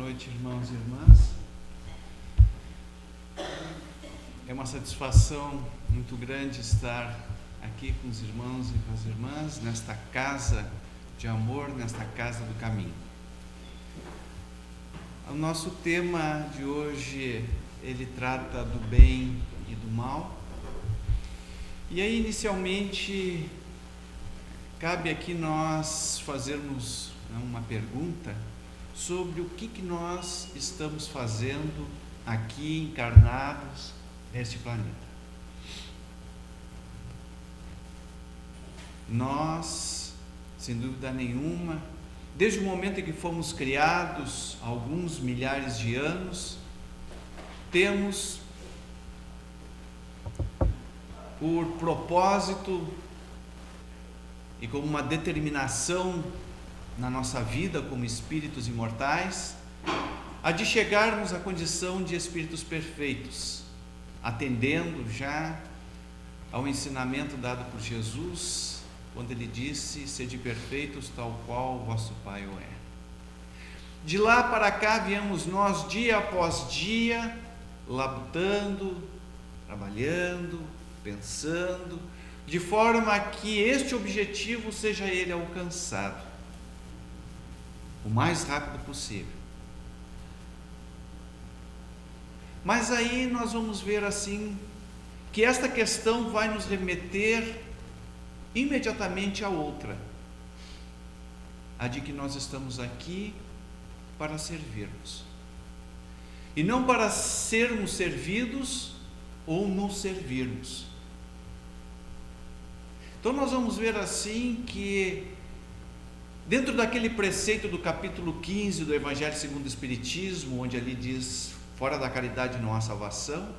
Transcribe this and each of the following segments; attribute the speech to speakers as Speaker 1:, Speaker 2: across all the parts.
Speaker 1: noite, irmãos e irmãs. É uma satisfação muito grande estar aqui com os irmãos e com as irmãs, nesta casa de amor, nesta casa do caminho. O nosso tema de hoje, ele trata do bem e do mal. E aí, inicialmente, cabe aqui nós fazermos uma pergunta sobre o que nós estamos fazendo aqui encarnados neste planeta. Nós, sem dúvida nenhuma, desde o momento em que fomos criados, há alguns milhares de anos, temos por propósito e como uma determinação na nossa vida como espíritos imortais, a de chegarmos à condição de espíritos perfeitos, atendendo já ao ensinamento dado por Jesus, quando ele disse: sede perfeitos tal qual o vosso Pai o é. De lá para cá viemos nós dia após dia, labutando, trabalhando, pensando, de forma que este objetivo seja ele alcançado o mais rápido possível. Mas aí nós vamos ver assim que esta questão vai nos remeter imediatamente a outra, a de que nós estamos aqui para servirmos e não para sermos servidos ou nos servirmos. Então nós vamos ver assim que dentro daquele preceito do capítulo 15 do Evangelho segundo o Espiritismo, onde ali diz: fora da caridade não há salvação,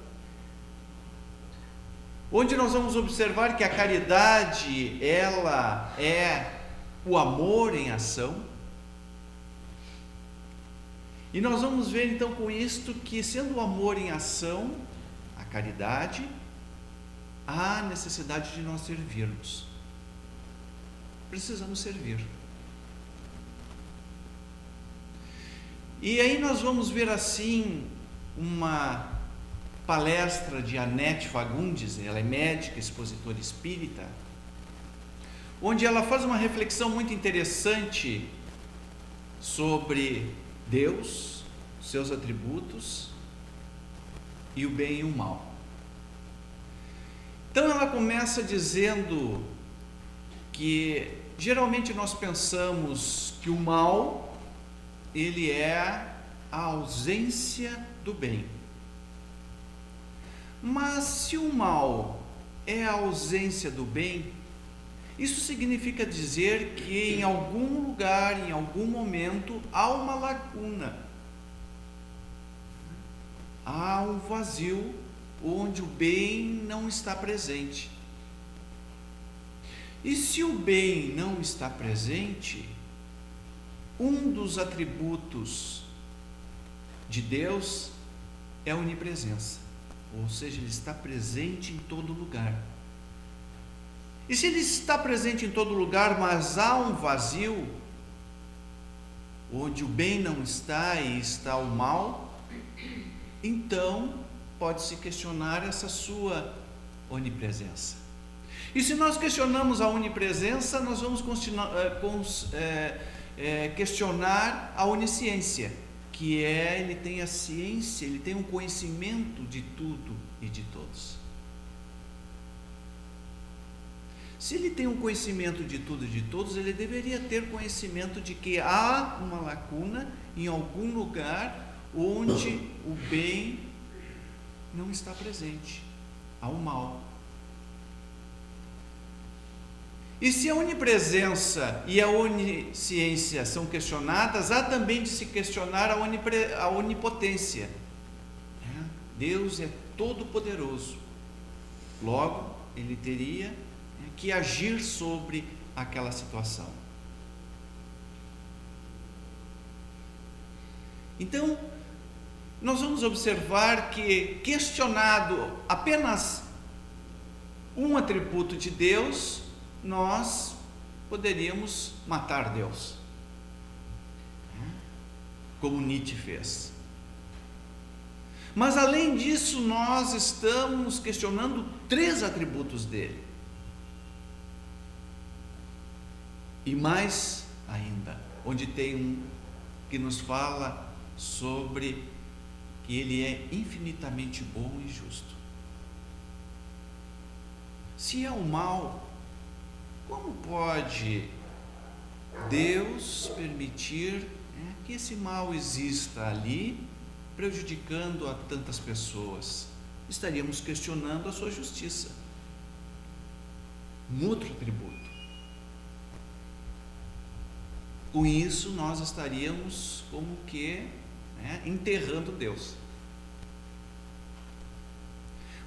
Speaker 1: onde nós vamos observar que a caridade, ela é o amor em ação. E nós vamos ver então com isto que, sendo o amor em ação, a caridade, há necessidade de nós servirmos. Precisamos servir. E aí nós vamos ver assim uma palestra de Annette Fagundes, ela é médica, expositora espírita, onde ela faz uma reflexão muito interessante sobre Deus, seus atributos e o bem e o mal. Então ela começa dizendo que geralmente nós pensamos que o mal, ele é a ausência do bem. Mas se o mal é a ausência do bem, isso significa dizer que em algum lugar, em algum momento, há uma lacuna, há um vazio onde o bem não está presente. E se o bem não está presente, um dos atributos de Deus é a onipresença, ou seja, ele está presente em todo lugar. E se ele está presente em todo lugar, mas há um vazio, onde o bem não está e está o mal, então pode-se questionar essa sua onipresença. E se nós questionamos a onipresença, nós vamos questionar a onisciência, que é, ele tem a ciência, ele tem um conhecimento de tudo e de todos. Se ele tem um conhecimento de tudo e de todos, ele deveria ter conhecimento de que há uma lacuna em algum lugar onde o bem não está presente, há o mal. E se a onipresença e a onisciência são questionadas, há também de se questionar a onipotência. Deus é todo-poderoso, logo ele teria que agir sobre aquela situação. Então, nós vamos observar que, questionado apenas um atributo de Deus, nós poderíamos matar Deus. como Nietzsche fez. Mas além disso, nós estamos questionando 3 atributos dele. E mais ainda, onde tem um que nos fala sobre que ele é infinitamente bom e justo. Se é o mal, como pode Deus permitir que esse mal exista ali, prejudicando a tantas pessoas? Estaríamos questionando a sua justiça. Um outro atributo. Com isso, nós estaríamos como que enterrando Deus.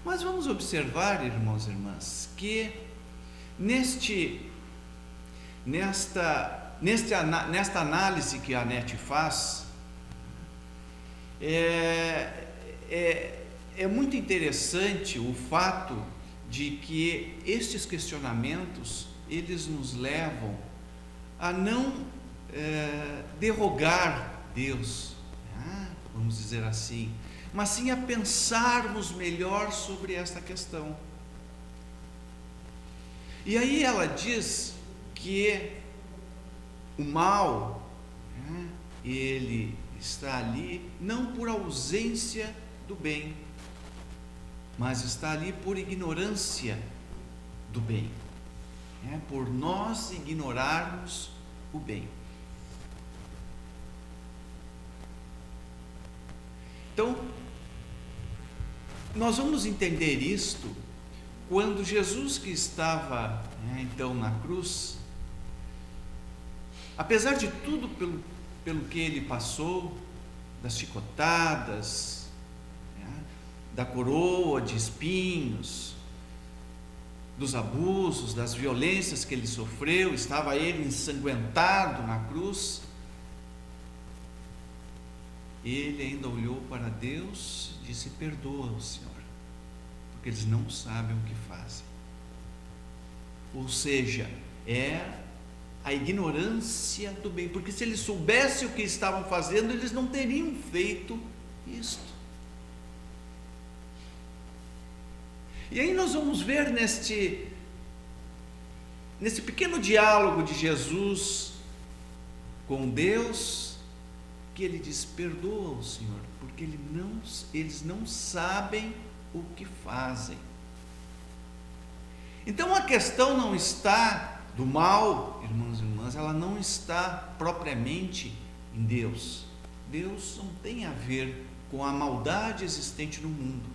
Speaker 1: Mas vamos observar, irmãos e irmãs, que nesta análise que a Annette faz, é muito interessante o fato de que estes questionamentos, eles nos levam a não derrogar Deus, vamos dizer assim, mas sim a pensarmos melhor sobre esta questão. E aí ela diz que o mal, ele está ali não por ausência do bem, mas está ali por ignorância do bem, por nós ignorarmos o bem. Então, nós vamos entender isto quando Jesus, que estava então na cruz, apesar de tudo pelo que ele passou, das chicotadas, da coroa de espinhos, dos abusos, das violências que ele sofreu, estava ele ensanguentado na cruz, ele ainda olhou para Deus e disse: perdoa-o, Senhor, porque eles não sabem o que fazem. Ou seja, é a ignorância do bem, porque se eles soubessem o que estavam fazendo, eles não teriam feito isto. E aí nós vamos ver nesse pequeno diálogo de Jesus com Deus, que ele diz: perdoa-o, Senhor, porque eles não sabem o que fazem. Então a questão não está do mal, irmãos e irmãs, ela não está propriamente em Deus. Deus não tem a ver com a maldade existente no mundo.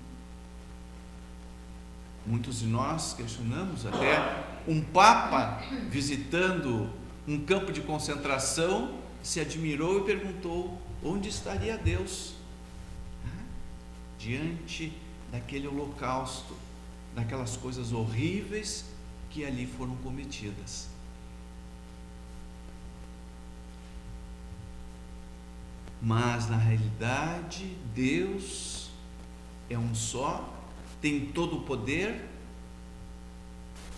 Speaker 1: Muitos de nós questionamos, até um papa visitando um campo de concentração se admirou e perguntou onde estaria Deus diante daquele holocausto, daquelas coisas horríveis que ali foram cometidas. Mas na realidade Deus é um só, tem todo o poder,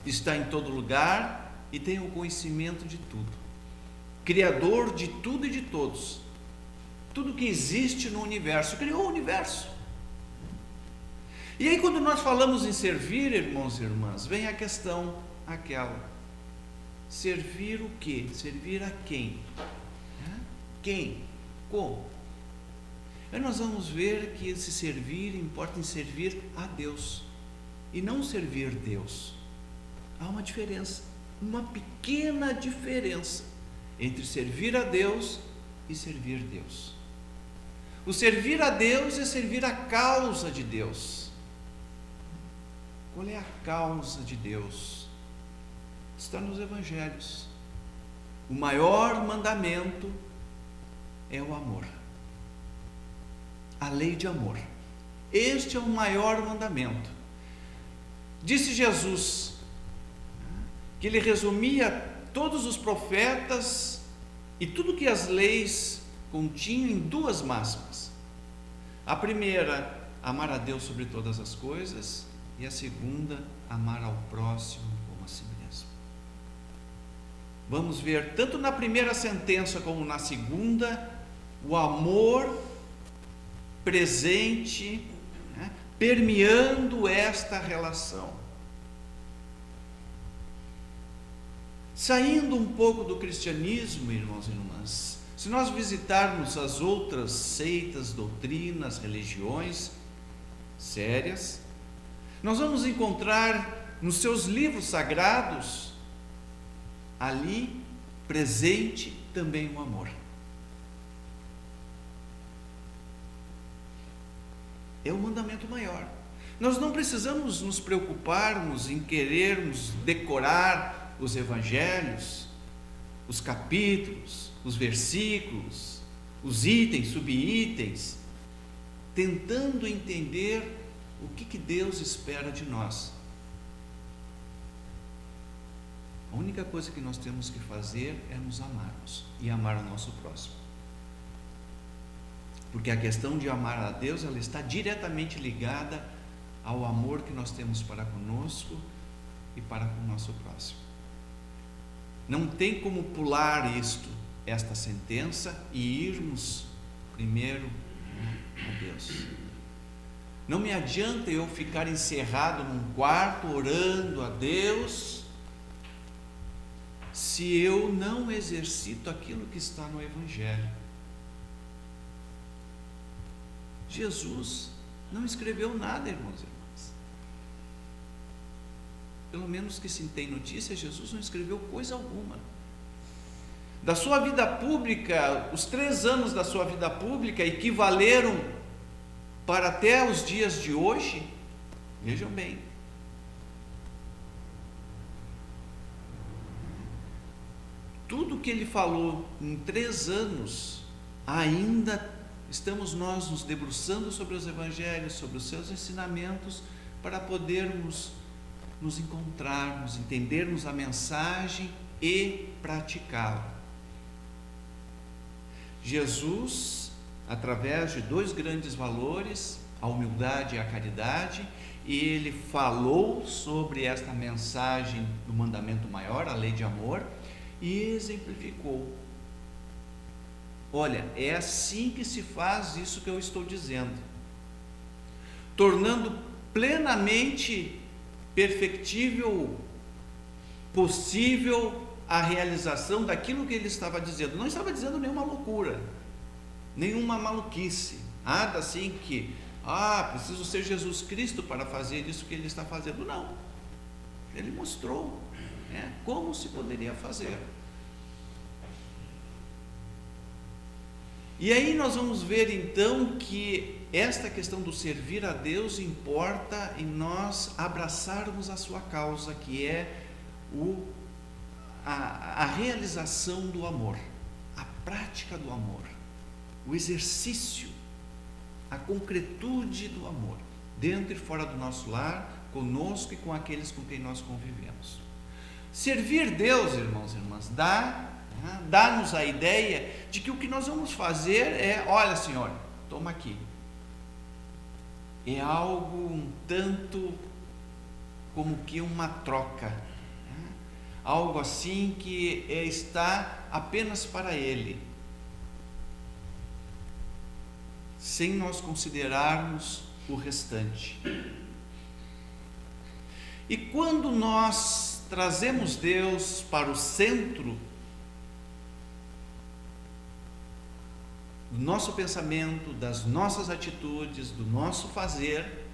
Speaker 1: está em todo lugar e tem o conhecimento de tudo, criador de tudo e de todos. Tudo que existe no universo, criou o universo. E aí quando nós falamos em servir, irmãos e irmãs, vem a questão aquela: servir o quê? Servir a quem? Quem? Como? Aí nós vamos ver que esse servir importa em servir a Deus e não servir Deus. Há uma diferença, uma pequena diferença entre servir a Deus e servir Deus. O servir a Deus é servir a causa de Deus. Qual é a causa de Deus? Está nos evangelhos. O maior mandamento é o amor, a lei de amor. Este é o maior mandamento. Disse Jesus que ele resumia todos os profetas e tudo que as leis continham em 2 máximas. A primeira, amar a Deus sobre todas as coisas, e a segunda, amar ao próximo como a si mesmo. Vamos ver tanto na primeira sentença como na segunda, o amor presente, né, permeando esta relação. Saindo um pouco do cristianismo, irmãos e irmãs, se nós visitarmos as outras seitas, doutrinas, religiões sérias, nós vamos encontrar nos seus livros sagrados, ali presente também o amor. É o mandamento maior. Nós não precisamos nos preocuparmos em querermos decorar os evangelhos, os capítulos, os versículos, os itens, subitens, tentando entender o que Deus espera de nós. A única coisa que nós temos que fazer é nos amarmos e amar o nosso próximo. Porque a questão de amar a Deus, ela está diretamente ligada ao amor que nós temos para conosco e para com o nosso próximo. Não tem como pular esta sentença e irmos primeiro a Deus. Não me adianta eu ficar encerrado num quarto orando a Deus se eu não exercito aquilo que está no Evangelho. Jesus não escreveu nada, irmãos e irmãs. Pelo menos que se tem notícia, Jesus não escreveu coisa alguma. Da sua vida pública, os 3 anos da sua vida pública equivaleram para até os dias de hoje. Vejam bem. Tudo que ele falou em 3 anos, ainda estamos nós nos debruçando sobre os evangelhos, sobre os seus ensinamentos, para podermos nos encontrarmos, entendermos a mensagem e praticá-la. Jesus, através de 2 grandes valores, a humildade e a caridade, e ele falou sobre esta mensagem do mandamento maior, a lei de amor, e exemplificou. Olha, é assim que se faz isso que eu estou dizendo, tornando plenamente perfectível, possível a realização daquilo que ele estava dizendo. Não estava dizendo nenhuma loucura, nenhuma maluquice, nada assim que, preciso ser Jesus Cristo para fazer isso que ele está fazendo. Não, ele mostrou como se poderia fazer. E aí nós vamos ver então que esta questão do servir a Deus importa em nós abraçarmos a sua causa, que é a realização do amor, a prática do amor, o exercício, a concretude do amor, dentro e fora do nosso lar, conosco e com aqueles com quem nós convivemos. Servir Deus, irmãos e irmãs, dá-nos a ideia de que o que nós vamos fazer é, olha Senhor, toma aqui. É algo um tanto como que uma troca, algo assim que está apenas para Ele, sem nós considerarmos o restante. E quando nós trazemos Deus para o centro do nosso pensamento, das nossas atitudes, do nosso fazer,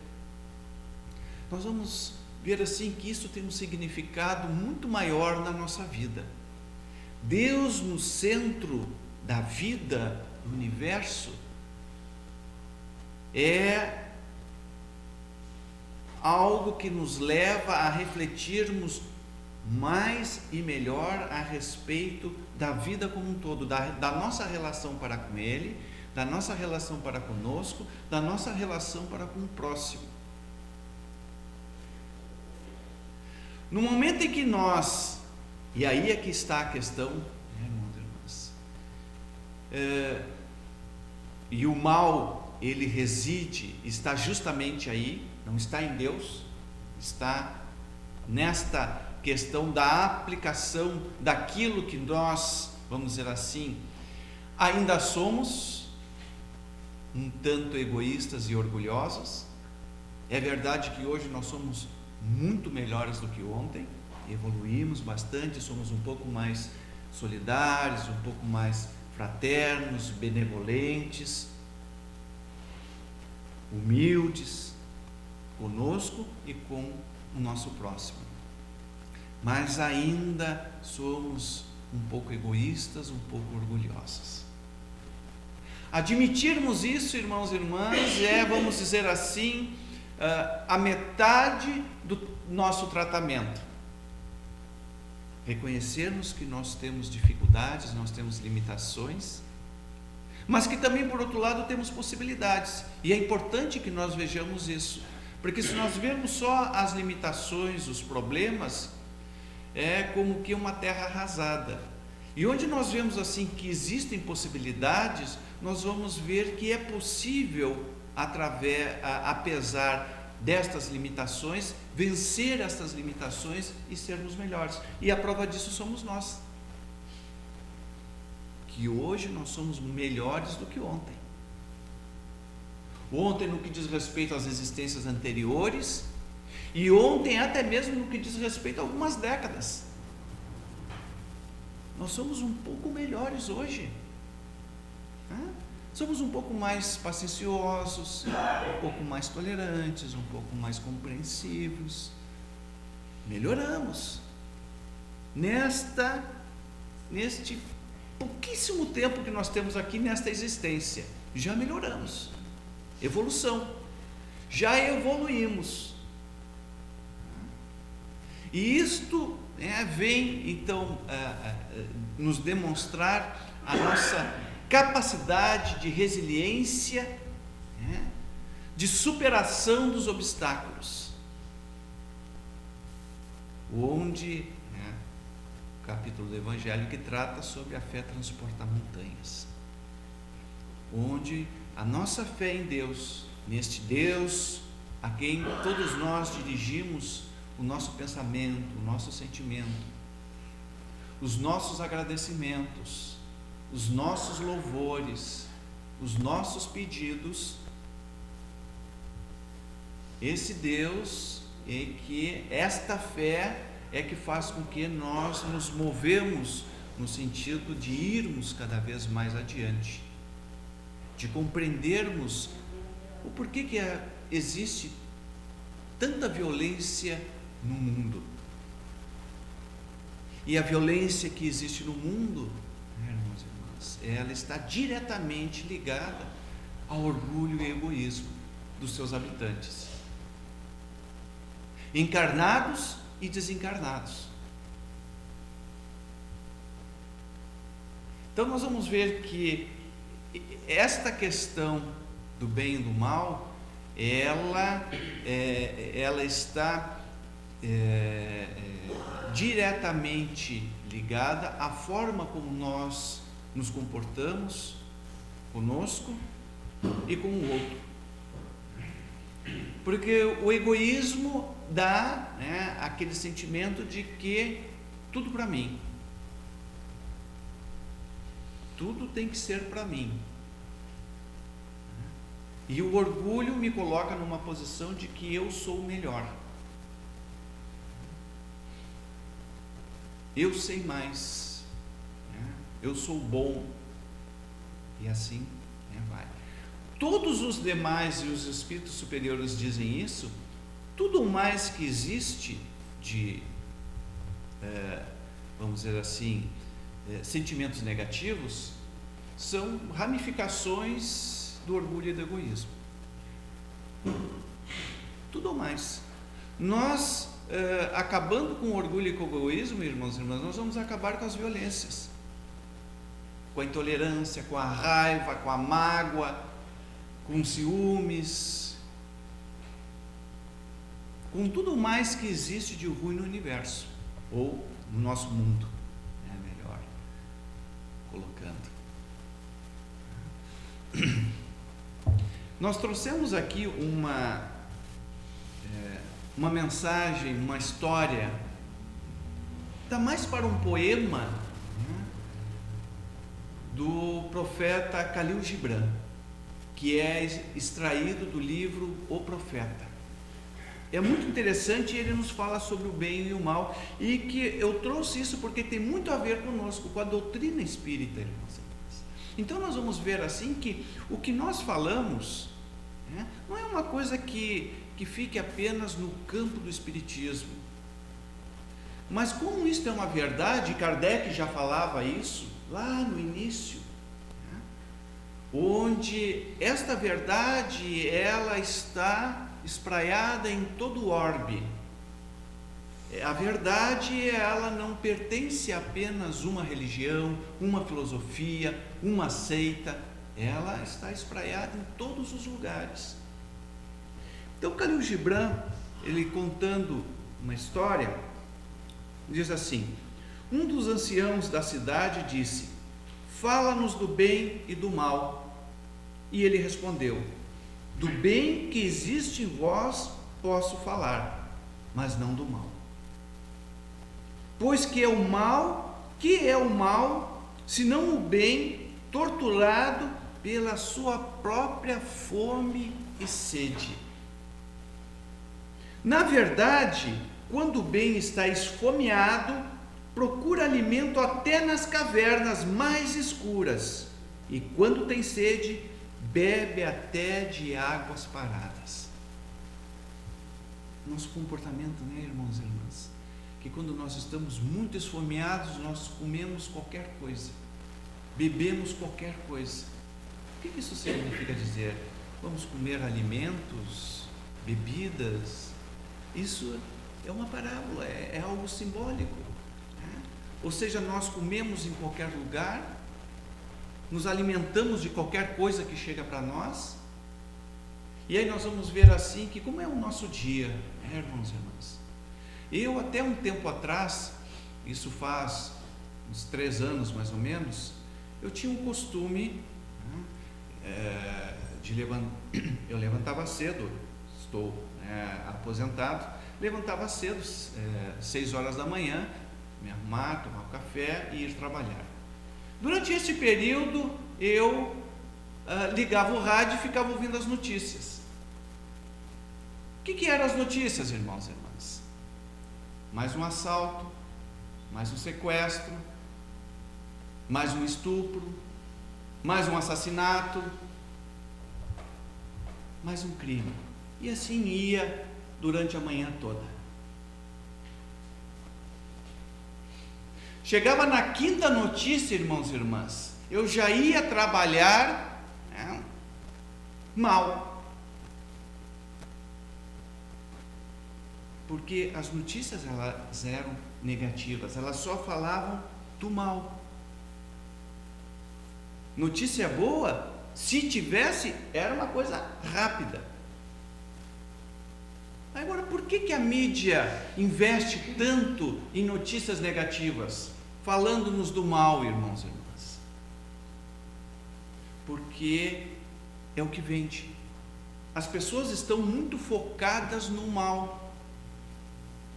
Speaker 1: nós vamos ver assim que isso tem um significado muito maior na nossa vida. Deus no centro da vida, do universo, é algo que nos leva a refletirmos mais e melhor a respeito da vida como um todo, da nossa relação para com Ele, da nossa relação para conosco, da nossa relação para com o próximo. No momento em que nós, e aí é que está a questão, irmãos e irmãs, e o mal, ele reside, está justamente aí, não está em Deus, está nesta questão da aplicação daquilo que nós, vamos dizer assim, ainda somos, um tanto egoístas e orgulhosos. É verdade que hoje nós somos muito melhores do que ontem, evoluímos bastante, somos um pouco mais solidários, um pouco mais fraternos, benevolentes, humildes conosco e com o nosso próximo. Mas ainda somos um pouco egoístas, um pouco orgulhosos. Admitirmos isso, irmãos e irmãs, vamos dizer assim, a metade do nosso tratamento. Reconhecermos que nós temos dificuldades, nós temos limitações, mas que também, por outro lado, temos possibilidades. E é importante que nós vejamos isso, porque se nós vermos só as limitações, os problemas, é como que uma terra arrasada. E onde nós vemos assim que existem possibilidades, nós vamos ver que é possível, apesar destas limitações, vencer estas limitações e sermos melhores. E a prova disso somos nós, que hoje nós somos melhores do que ontem. Ontem no que diz respeito às existências anteriores, e ontem até mesmo no que diz respeito a algumas décadas. Nós somos um pouco melhores hoje. Somos um pouco mais pacienciosos, um pouco mais tolerantes, um pouco mais compreensivos. Melhoramos. Neste pouquíssimo tempo que nós temos aqui nesta existência, já melhoramos. Evolução. Já evoluímos. E isto vem então nos demonstrar a nossa capacidade de resiliência, de superação dos obstáculos. Onde o capítulo do Evangelho que trata sobre a fé transporta montanhas. Onde a nossa fé em Deus, neste Deus a quem todos nós dirigimos o nosso pensamento, o nosso sentimento, os nossos agradecimentos, os nossos louvores, os nossos pedidos, esse Deus esta fé é que faz com que nós nos movemos no sentido de irmos cada vez mais adiante, de compreendermos o porquê que existe tanta violência no mundo. E a violência que existe no mundo, irmãos e irmãs, ela está diretamente ligada ao orgulho e egoísmo dos seus habitantes, encarnados e desencarnados. Então nós vamos ver que esta questão do bem e do mal, ela está diretamente ligada à forma como nós nos comportamos conosco e com o outro. Porque o egoísmo dá aquele sentimento de que tudo para mim, tudo tem que ser para mim. E o orgulho me coloca numa posição de que eu sou o melhor, eu sei mais, eu sou bom, e assim vai. Todos os demais e os espíritos superiores dizem isso. Tudo mais que existe de, vamos dizer assim, sentimentos negativos, são ramificações do orgulho e do egoísmo. Tudo mais. Nós, acabando com o orgulho e com o egoísmo, irmãos e irmãs, nós vamos acabar com as violências, com a intolerância, com a raiva, com a mágoa, com ciúmes, com tudo mais que existe de ruim no universo, ou no nosso mundo, melhor colocando. Nós trouxemos aqui uma mensagem, uma história, dá mais para um poema do profeta Khalil Gibran, que é extraído do livro O Profeta. É muito interessante, ele nos fala sobre o bem e o mal, e que eu trouxe isso porque tem muito a ver conosco, com a doutrina espírita, irmãos. Então nós vamos ver assim que o que nós falamos, né, não é uma coisa que fique apenas no campo do espiritismo, mas como isto é uma verdade, Kardec já falava isso lá no início, né, onde esta verdade ela está espraiada em todo o orbe. A verdade, ela não pertence a apenas uma religião, uma filosofia, uma seita, ela está espraiada em todos os lugares. Então, Khalil Gibran, ele contando uma história, diz assim: um dos anciãos da cidade disse: fala-nos do bem e do mal. E ele respondeu: do bem que existe em vós posso falar, mas não do mal. Pois que é o mal, senão o bem torturado pela sua própria fome e sede? Na verdade, quando o bem está esfomeado, procura alimento até nas cavernas mais escuras, e quando tem sede, bebe até de águas paradas. Nosso comportamento, né, irmãos e irmãs? Que quando nós estamos muito esfomeados, nós comemos qualquer coisa, bebemos qualquer coisa. O que isso significa dizer? Vamos comer alimentos, bebidas? Isso é uma parábola, é algo simbólico, né? Ou seja, nós comemos em qualquer lugar, nos alimentamos de qualquer coisa que chega para nós, e aí nós vamos ver assim que como é o nosso dia, irmãos e irmãs? Eu até um tempo atrás, isso faz uns 3 anos mais ou menos, eu tinha um costume, né, eu levantava cedo, estou aposentado, levantava cedo, 6 horas da manhã, me arrumar, tomar um café e ir trabalhar. Durante esse período eu ligava o rádio e ficava ouvindo as notícias. O que eram as notícias, irmãos e irmãs? Mais um assalto, mais um sequestro, mais um estupro, mais um assassinato, mais um crime. E assim ia durante a manhã toda. Chegava na quinta notícia, irmãos e irmãs, eu já ia trabalhar, né, mal. Porque as notícias elas eram negativas, elas só falavam do mal. Notícia boa, se tivesse, era uma coisa rápida. Agora, por que a mídia investe tanto em notícias negativas, falando-nos do mal, irmãos e irmãs? Porque é o que vende. As pessoas estão muito focadas no mal.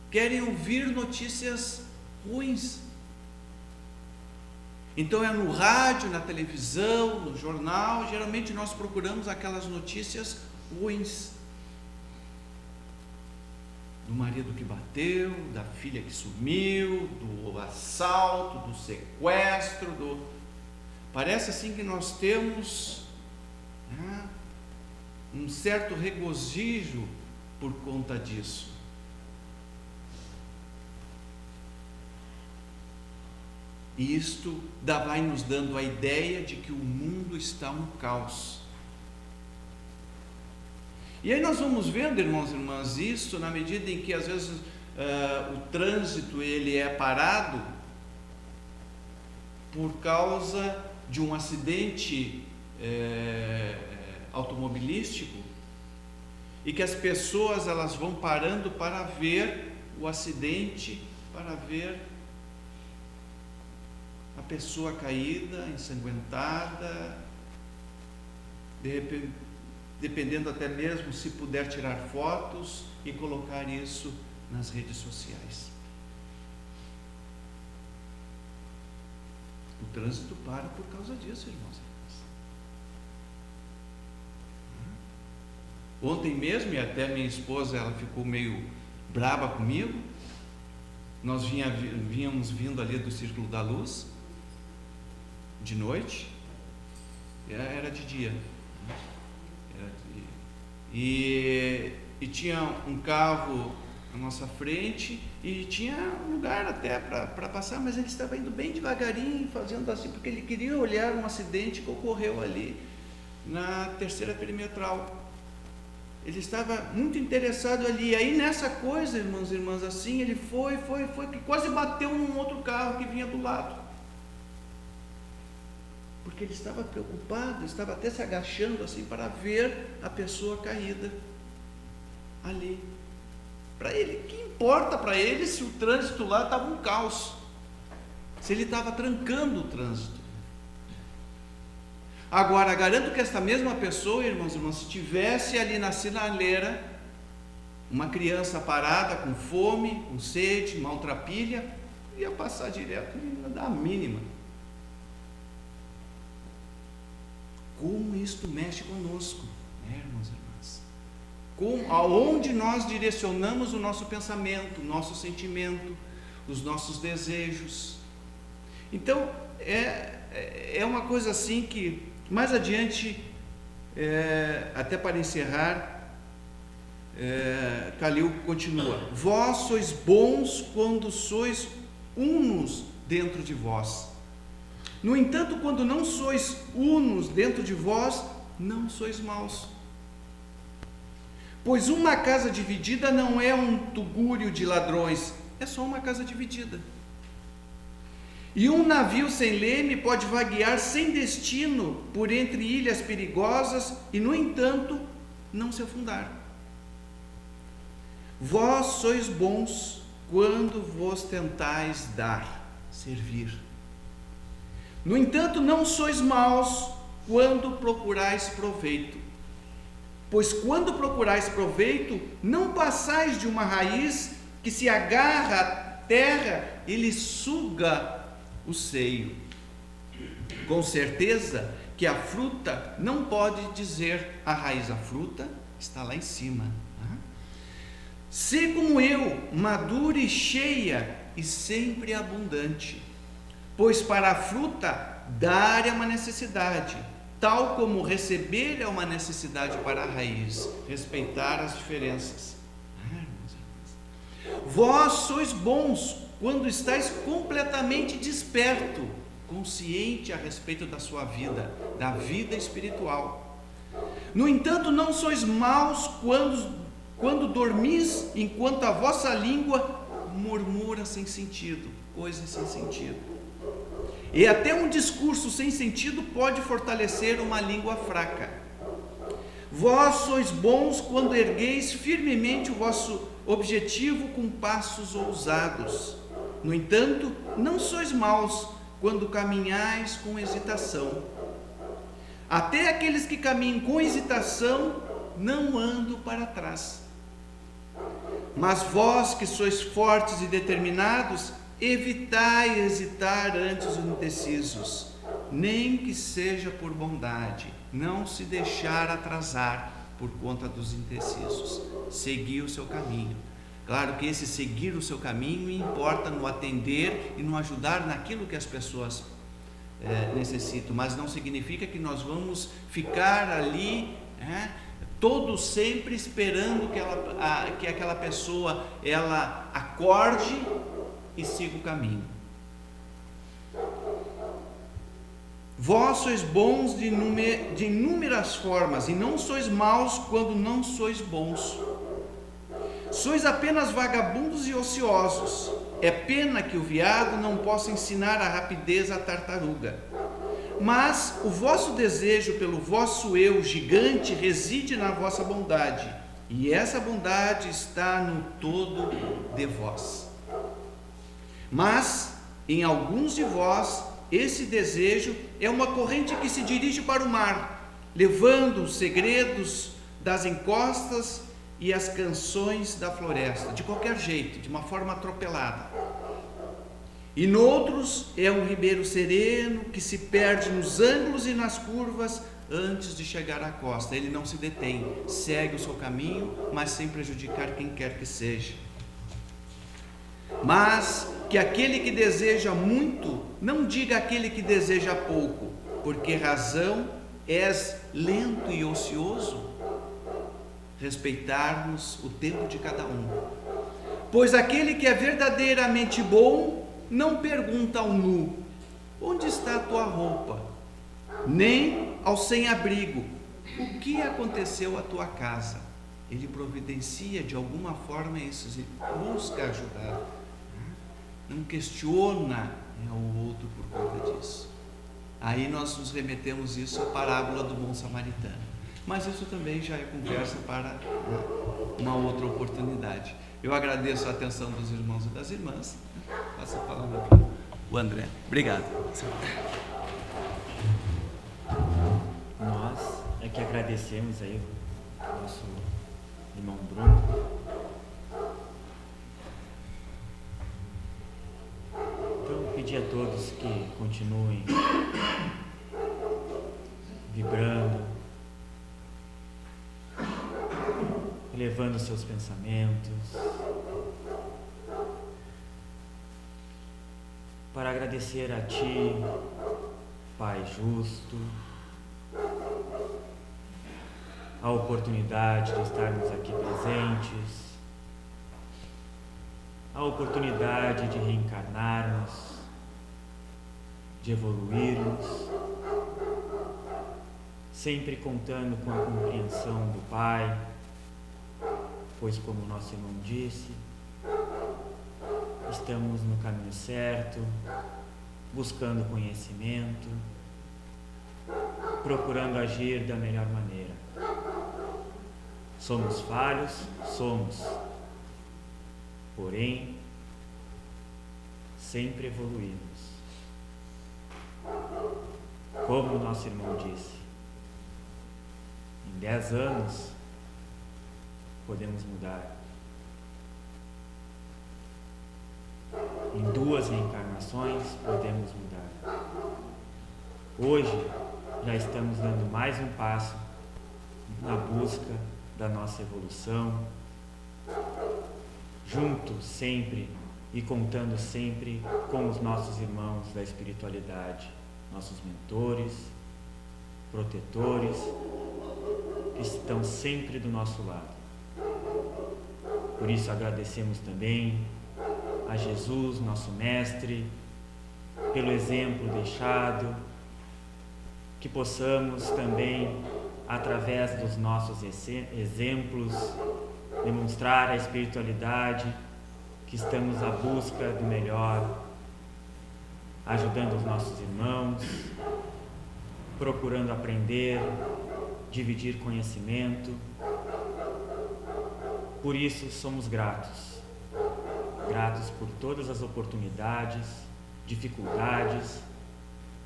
Speaker 1: Querem ouvir notícias ruins. Então é no rádio, na televisão, no jornal, geralmente nós procuramos aquelas notícias ruins. Do marido que bateu, da filha que sumiu, do assalto, do sequestro, Parece assim que nós temos, né, um certo regozijo por conta disso. E isto vai nos dando a ideia de que o mundo está um caos. E aí nós vamos vendo, irmãos e irmãs, isso na medida em que às vezes o trânsito ele é parado por causa de um acidente automobilístico, e que as pessoas elas vão parando para ver o acidente, para ver a pessoa caída, ensanguentada, dependendo até mesmo se puder tirar fotos e colocar isso nas redes sociais. O trânsito para por causa disso, irmãos. Ontem mesmo, e até minha esposa, ela ficou meio braba comigo. Nós vínhamos vindo ali do Círculo da Luz, de noite, era de dia, e tinha um carro na nossa frente, e tinha um lugar até para passar, mas ele estava indo bem devagarinho, fazendo assim, porque ele queria olhar um acidente que ocorreu ali na terceira perimetral. Ele estava muito interessado ali. Aí nessa coisa, irmãos e irmãs, assim, ele foi, que quase bateu num outro carro que vinha do lado. Porque ele estava preocupado, estava até se agachando assim para ver a pessoa caída ali. Para ele, que importa para ele se o trânsito lá estava um caos, se ele estava trancando o trânsito. Agora, garanto que esta mesma pessoa, irmãos e irmãs, se tivesse ali na sinaleira uma criança parada com fome, com sede, maltrapilha, ia passar direto, não ia dar a mínima. Como isto mexe conosco, né, irmãos e irmãs? Aonde nós direcionamos o nosso pensamento, o nosso sentimento, os nossos desejos. Então, é uma coisa assim que mais adiante, até para encerrar, Calil continua: vós sois bons quando sois unos dentro de vós. No entanto, quando não sois unos dentro de vós, não sois maus. Pois uma casa dividida não é um tugúrio de ladrões, é só uma casa dividida. E um navio sem leme pode vaguear sem destino por entre ilhas perigosas e, no entanto, não se afundar. Vós sois bons quando vos tentais dar, servir. No entanto, não sois maus quando procurais proveito. Pois quando procurais proveito, não passais de uma raiz que se agarra à terra e lhe suga o seio. Com certeza que a fruta não pode dizer a raiz, a fruta está lá em cima. Sê como eu, madura e cheia e sempre abundante, pois para a fruta dar é uma necessidade, tal como receber é uma necessidade para a raiz. Respeitar as diferenças. Vós sois bons quando estáis completamente desperto, consciente a respeito da sua vida, da vida espiritual. No entanto, não sois maus quando dormis, enquanto a vossa língua murmura sem sentido, coisas sem sentido. E até um discurso sem sentido pode fortalecer uma língua fraca. Vós sois bons quando ergueis firmemente o vosso objetivo com passos ousados. No entanto, não sois maus quando caminhais com hesitação. Até aqueles que caminham com hesitação não andam para trás. Mas vós que sois fortes e determinados, evitai hesitar ante os indecisos, nem que seja por bondade, não se deixar atrasar por conta dos indecisos. Seguir o seu caminho. Claro que esse seguir o seu caminho importa no atender e no ajudar naquilo que as pessoas necessitam, mas não significa que nós vamos ficar ali, todos sempre esperando que aquela pessoa ela acorde e siga o caminho. Vós sois bons de inúmeras formas e não sois maus quando não sois bons. Sois apenas vagabundos e ociosos. É pena que o veado não possa ensinar a rapidez à tartaruga. Mas o vosso desejo pelo vosso eu gigante reside na vossa bondade, e essa bondade está no todo de vós. Mas em alguns de vós esse desejo é uma corrente que se dirige para o mar, levando os segredos das encostas e as canções da floresta, de qualquer jeito, de uma forma atropelada. E noutros é um ribeiro sereno que se perde nos ângulos e nas curvas antes de chegar à costa. Ele não se detém, segue o seu caminho, mas sem prejudicar quem quer que seja. Mas que aquele que deseja muito, não diga aquele que deseja pouco, porque razão és lento e ocioso. Respeitarmos o tempo de cada um. Pois aquele que é verdadeiramente bom, não pergunta ao nu, onde está a tua roupa? Nem ao sem-abrigo, o que aconteceu à tua casa? Ele providencia de alguma forma isso, ele busca ajudar, não questiona o outro por conta disso. Aí nós nos remetemos isso à parábola do bom samaritano, mas isso também já é conversa para uma outra oportunidade. Eu agradeço a atenção dos irmãos e das irmãs. Passo a palavra para o André. Obrigado.
Speaker 2: Nós é que agradecemos aí o nosso irmão Bruno. Então, pedir a todos que continuem vibrando, elevando seus pensamentos, para agradecer a Ti, Pai justo, a oportunidade de estarmos aqui presentes, a oportunidade de reencarnarmos, de evoluirmos, sempre contando com a compreensão do Pai, pois, como nosso irmão disse, estamos no caminho certo, buscando conhecimento, procurando agir da melhor maneira. Somos falhos? Somos. Porém, sempre evoluímos. Como o nosso irmão disse, em 10 anos podemos mudar. Em 2 reencarnações podemos mudar. Hoje já estamos dando mais um passo na busca da nossa evolução, juntos sempre e contando sempre com os nossos irmãos da espiritualidade, nossos mentores, protetores, que estão sempre do nosso lado. Por isso agradecemos também a Jesus, nosso Mestre, pelo exemplo deixado, que possamos também, através dos nossos exemplos, demonstrar a espiritualidade, que estamos à busca do melhor, ajudando os nossos irmãos, procurando aprender, dividir conhecimento. Por isso somos gratos por todas as oportunidades, dificuldades,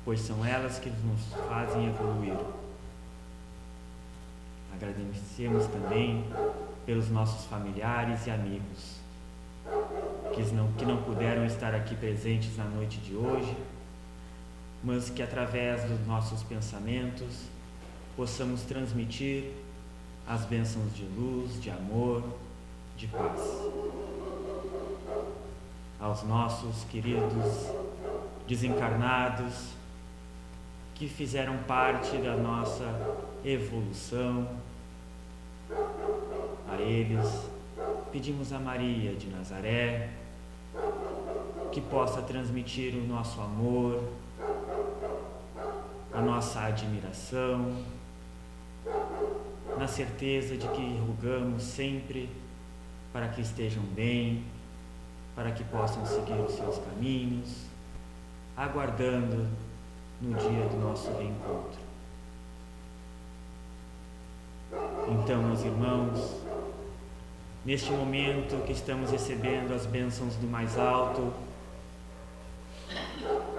Speaker 2: pois são elas que nos fazem evoluir. Agradecemos também pelos nossos familiares e amigos que não puderam estar aqui presentes na noite de hoje, mas que através dos nossos pensamentos possamos transmitir as bênçãos de luz, de amor, de paz. Aos nossos queridos desencarnados que fizeram parte da nossa evolução, a eles pedimos a Maria de Nazaré que possa transmitir o nosso amor, a nossa admiração, na certeza de que rogamos sempre para que estejam bem, para que possam seguir os seus caminhos, aguardando no dia do nosso reencontro. Então, meus irmãos, neste momento que estamos recebendo as bênçãos do mais alto,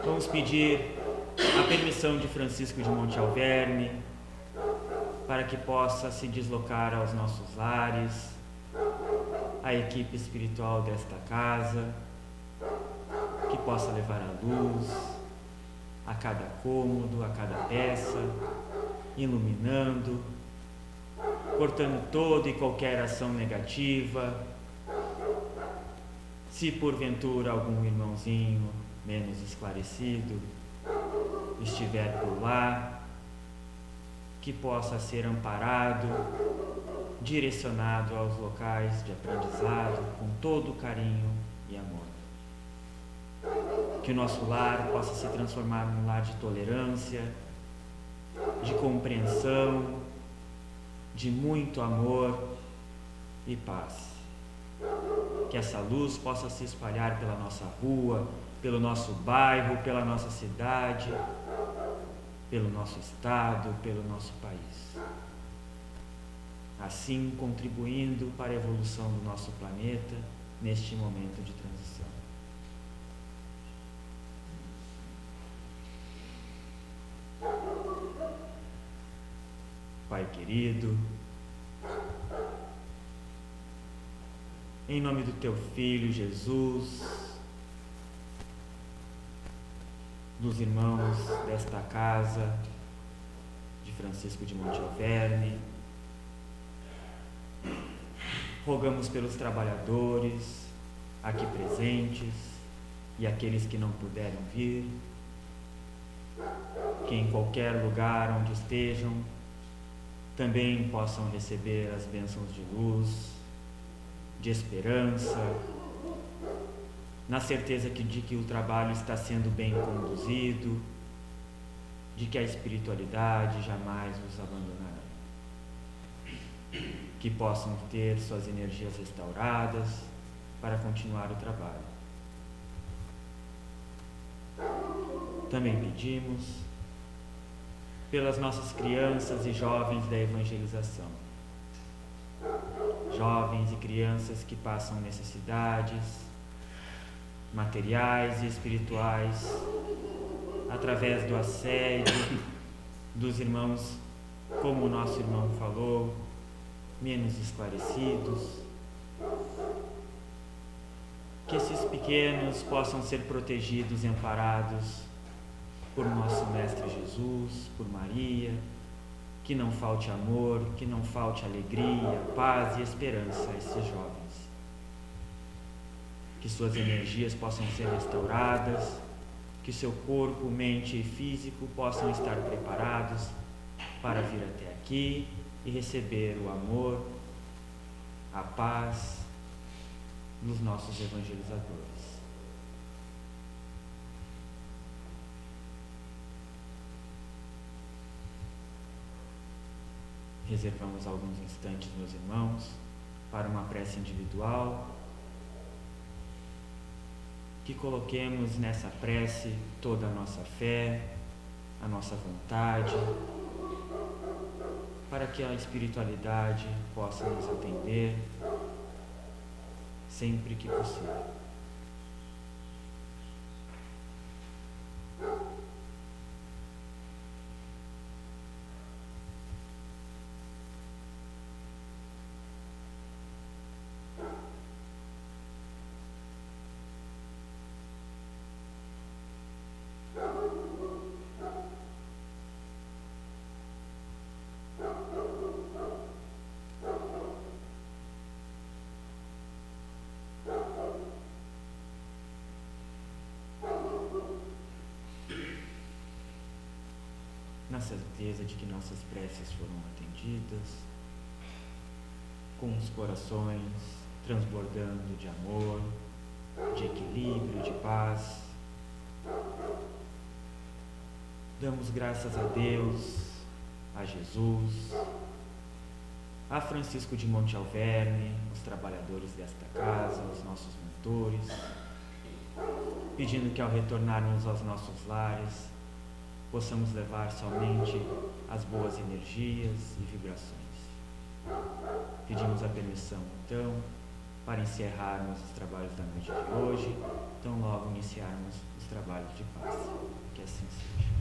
Speaker 2: vamos pedir a permissão de Francisco de Monte Alverne para que possa se deslocar aos nossos lares, a equipe espiritual desta casa, que possa levar a luz a cada cômodo, a cada peça, iluminando, cortando toda e qualquer ação negativa. Se porventura algum irmãozinho menos esclarecido estiver por lá, que possa ser amparado, direcionado aos locais de aprendizado com todo carinho e amor. Que o nosso lar possa se transformar num lar de tolerância, de compreensão, de muito amor e paz. Que essa luz possa se espalhar pela nossa rua, pelo nosso bairro, pela nossa cidade, pelo nosso estado, pelo nosso país. Assim contribuindo para a evolução do nosso planeta neste momento de transição. Pai querido, em nome do Teu Filho Jesus, dos irmãos desta casa, de Francisco de Monte Alverne, rogamos pelos trabalhadores aqui presentes e aqueles que não puderam vir, que em qualquer lugar onde estejam, também possam receber as bênçãos de luz, de esperança, na certeza de que o trabalho está sendo bem conduzido, de que a espiritualidade jamais os abandonará. Que possam ter suas energias restauradas para continuar o trabalho. Também pedimos pelas nossas crianças e jovens da evangelização. Jovens e crianças que passam necessidades materiais e espirituais através do assédio dos irmãos, como o nosso irmão falou, menos esclarecidos. Que esses pequenos possam ser protegidos e amparados por nosso Mestre Jesus, por Maria, que não falte amor, que não falte alegria, paz e esperança a esses jovens. Que suas energias possam ser restauradas, que seu corpo, mente e físico possam estar preparados para vir até aqui e receber o amor, a paz dos nossos evangelizadores. Reservamos alguns instantes, meus irmãos, para uma prece individual. Que coloquemos nessa prece toda a nossa fé, a nossa vontade, para que a espiritualidade possa nos atender sempre que possível. Na certeza de que nossas preces foram atendidas, com os corações transbordando de amor, de equilíbrio, de paz, damos graças a Deus, a Jesus, a Francisco de Monte Alverne, os trabalhadores desta casa, os nossos mentores, pedindo que ao retornarmos aos nossos lares, possamos levar somente as boas energias e vibrações. Pedimos a permissão, então, para encerrarmos os trabalhos da noite de hoje, tão logo iniciarmos os trabalhos de paz. Que assim seja.